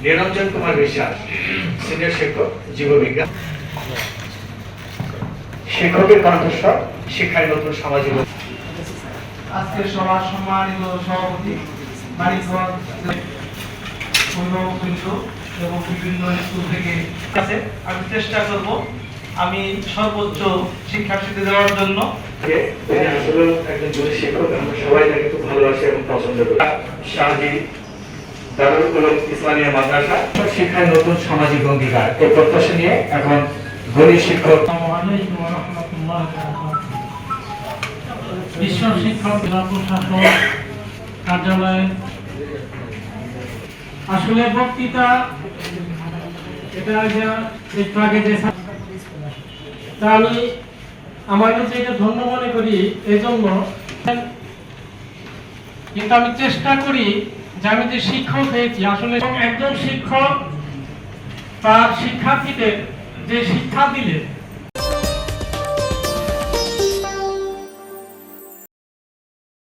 নিরঞ্জন Kumar Biswas, senior শিক্ষক, জীববিজ্ঞান। শিক্ষকের কণ্ঠস্বর, শিক্ষায় নতুন সামাজিক। আজকের সভার সম্মানিত সভাপতি মানিকগঞ্জ এবং বিভিন্ন স্কুল থেকে আছে, আমি চেষ্টা করব আমি সর্বোচ্চ শিক্ষার্থীদের দেওয়ার জন্য। আসলে একজন জুনিয়র শিক্ষক, আমরা সবাই তাকে খুব ভালোবাসি এবং পছন্দ করি। শাহজি দারুল উলুম ইসলামিয়া মাদ্রাসা, শিক্ষায় নতুন সামাজিক অঙ্গীকার এই প্রত্যাশা নিয়ে এখন গণিত শিক্ষক। বিশ্ব শিক্ষক প্রশাসন কার্যালয় আসলে বক্তৃতা এটা একটু আগে যে তা আমি আমার কাছে এটা ধন্য মনে করি এই জন্য, কিন্তু আমি চেষ্টা করি যে আমি যে শিক্ষক হয়েছি আসলে একজন শিক্ষক তার শিক্ষার্থীদের যে শিক্ষা দিলে